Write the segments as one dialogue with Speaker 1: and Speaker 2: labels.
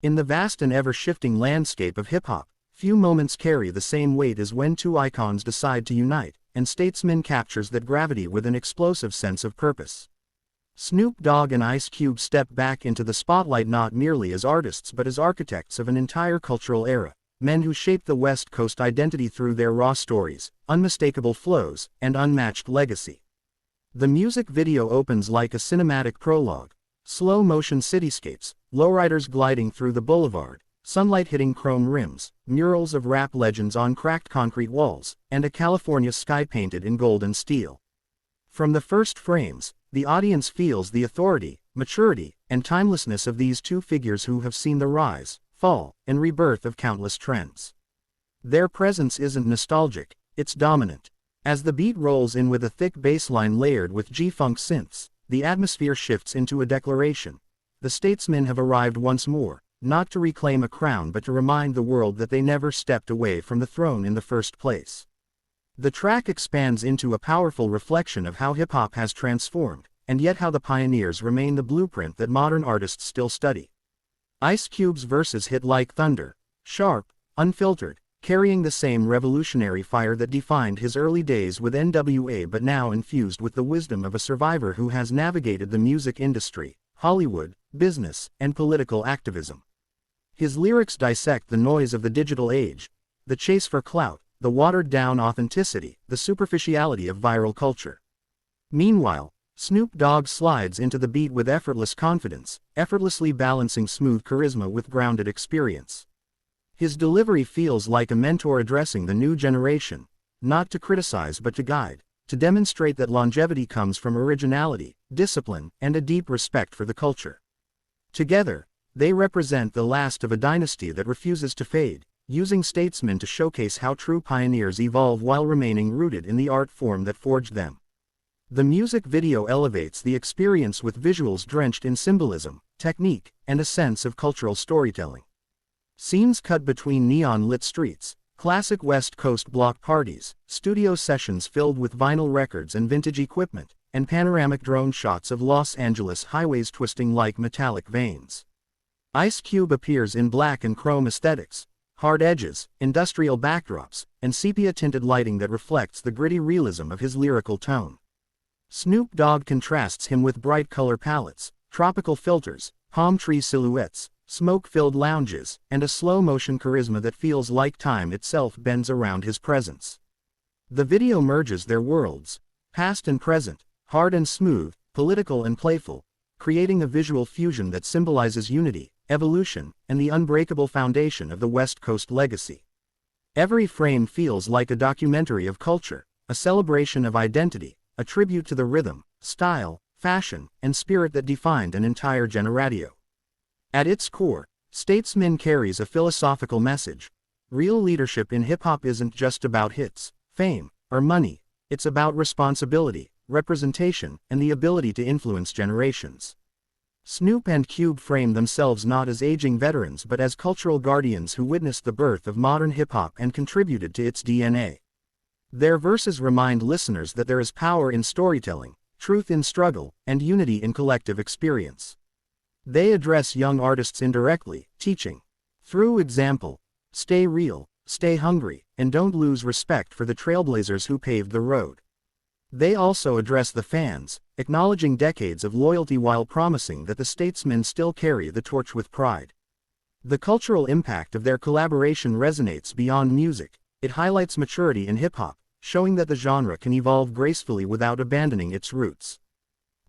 Speaker 1: In the vast and ever-shifting landscape of hip-hop, few moments carry the same weight as when two icons decide to unite, and Statesmen captures that gravity with an explosive sense of purpose. Snoop Dogg and Ice Cube step back into the spotlight not merely as artists but as architects of an entire cultural era, men who shaped the West Coast identity through their raw stories, unmistakable flows, and unmatched legacy. The music video opens like a cinematic prologue. Slow-motion cityscapes, lowriders gliding through the boulevard, sunlight hitting chrome rims, murals of rap legends on cracked concrete walls, and a California sky painted in gold and steel. From the first frames, the audience feels the authority, maturity, and timelessness of these two figures who have seen the rise, fall, and rebirth of countless trends. Their presence isn't nostalgic, it's dominant. As the beat rolls in with a thick bass line layered with G-funk synths, the atmosphere shifts into a declaration. The Statesmen have arrived once more, not to reclaim a crown but to remind the world that they never stepped away from the throne in the first place. The track expands into a powerful reflection of how hip-hop has transformed, and yet how the pioneers remain the blueprint that modern artists still study. Ice Cube's verses hit like thunder, sharp, unfiltered, carrying the same revolutionary fire that defined his early days with NWA but now infused with the wisdom of a survivor who has navigated the music industry, Hollywood, business, and political activism. His lyrics dissect the noise of the digital age, the chase for clout, the watered-down authenticity, the superficiality of viral culture. Meanwhile, Snoop Dogg slides into the beat with effortless confidence, effortlessly balancing smooth charisma with grounded experience. His delivery feels like a mentor addressing the new generation, not to criticize but to guide, to demonstrate that longevity comes from originality, discipline, and a deep respect for the culture. Together, they represent the last of a dynasty that refuses to fade, using Statesmen to showcase how true pioneers evolve while remaining rooted in the art form that forged them. The music video elevates the experience with visuals drenched in symbolism, technique, and a sense of cultural storytelling. Scenes cut between neon-lit streets, classic West Coast block parties, studio sessions filled with vinyl records and vintage equipment, and panoramic drone shots of Los Angeles highways twisting like metallic veins. Ice Cube appears in black and chrome aesthetics, hard edges, industrial backdrops, and sepia-tinted lighting that reflects the gritty realism of his lyrical tone. Snoop Dogg contrasts him with bright color palettes, tropical filters, palm tree silhouettes, smoke-filled lounges, and a slow-motion charisma that feels like time itself bends around his presence. The video merges their worlds, past and present, hard and smooth, political and playful, creating a visual fusion that symbolizes unity, evolution, and the unbreakable foundation of the West Coast legacy. Every frame feels like a documentary of culture, a celebration of identity, a tribute to the rhythm, style, fashion, and spirit that defined an entire generation. At its core, Statesmen carries a philosophical message. Real leadership in hip-hop isn't just about hits, fame, or money, it's about responsibility, representation, and the ability to influence generations. Snoop and Cube frame themselves not as aging veterans but as cultural guardians who witnessed the birth of modern hip-hop and contributed to its DNA. Their verses remind listeners that there is power in storytelling, truth in struggle, and unity in collective experience. They address young artists indirectly, teaching, through example, stay real, stay hungry, and don't lose respect for the trailblazers who paved the road. They also address the fans, acknowledging decades of loyalty while promising that the Statesmen still carry the torch with pride. The cultural impact of their collaboration resonates beyond music. It highlights maturity in hip-hop, showing that the genre can evolve gracefully without abandoning its roots.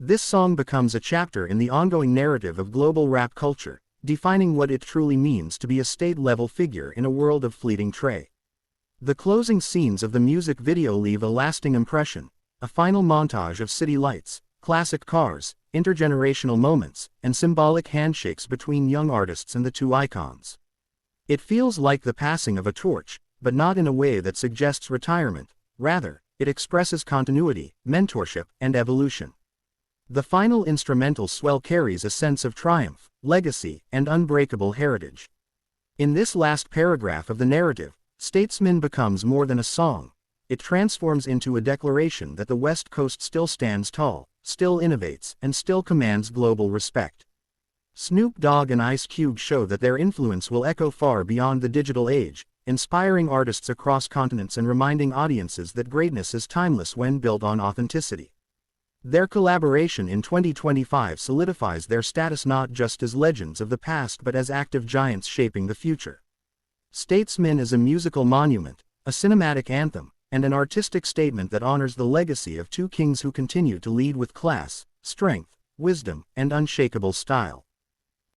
Speaker 1: This song becomes a chapter in the ongoing narrative of global rap culture, defining what it truly means to be a state-level figure in a world of fleeting trends. The closing scenes of the music video leave a lasting impression, a final montage of city lights, classic cars, intergenerational moments, and symbolic handshakes between young artists and the two icons. It feels like the passing of a torch, but not in a way that suggests retirement. Rather, it expresses continuity, mentorship, and evolution. The final instrumental swell carries a sense of triumph, legacy, and unbreakable heritage. In this last paragraph of the narrative, Statesmen becomes more than a song. It transforms into a declaration that the West Coast still stands tall, still innovates, and still commands global respect. Snoop Dogg and Ice Cube show that their influence will echo far beyond the digital age, inspiring artists across continents and reminding audiences that greatness is timeless when built on authenticity. Their collaboration in 2025 solidifies their status not just as legends of the past but as active giants shaping the future. Statesmen is a musical monument, a cinematic anthem, and an artistic statement that honors the legacy of two kings who continue to lead with class, strength, wisdom, and unshakable style.